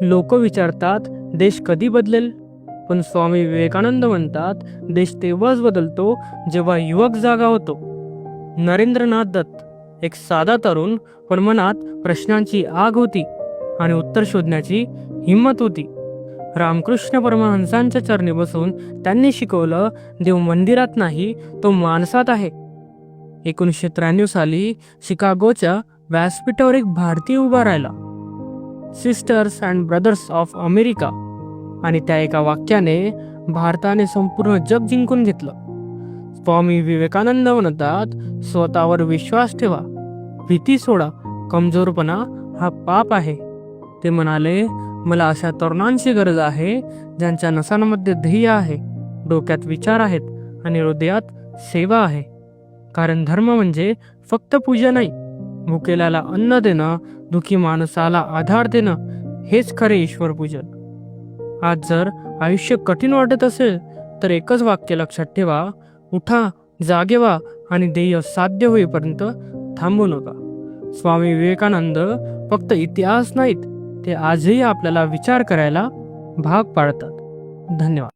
लोक विचारतात देश कधी बदलेल, पण स्वामी विवेकानंद म्हणतात देश तेव्हाच बदलतो जेव्हा युवक जागा होतो. नरेंद्रनाथ दत्त एक साधा तरुण, पण मनात प्रश्नांची आग होती आणि उत्तर शोधण्याची हिंमत होती. रामकृष्ण परमहंसांच्या चरणी बसून त्यांनी शिकवलं, देव मंदिरात नाही, तो माणसात आहे. 1993 साली शिकागोच्या व्यासपीठावर एक भारतीय उभा राहिला, sisters and brothers of America, आणि त्या एका वाक्याने भारताने संपूर्ण जग जिंकून घेतलं. स्वामी विवेकानंद म्हणतात, स्वतःवर विश्वास ठेवा, भीती सोडा, कमजोरपणा हा पाप आहे. ते म्हणाले, मला अशा तरुणांची गरज आहे ज्यांच्या नसांमध्ये ध्येय आहे, डोक्यात विचार आहेत आणि हृदयात सेवा आहे. कारण धर्म म्हणजे फक्त पूजा नाही, भुकेल्याला अन्न देणं, दुखी माणसाला आधार देणं, हेच खरे ईश्वर पूजन. आज जर आयुष्य कठीण वाटत असेल तर एकच वाक्य लक्षात ठेवा, उठा, जागे व्हा आणि ध्येय साध्य होईपर्यंत थांबू नका. स्वामी विवेकानंद फक्त इतिहास नाहीत, ते आजही आपल्याला विचार करायला भाग पाडतात. धन्यवाद.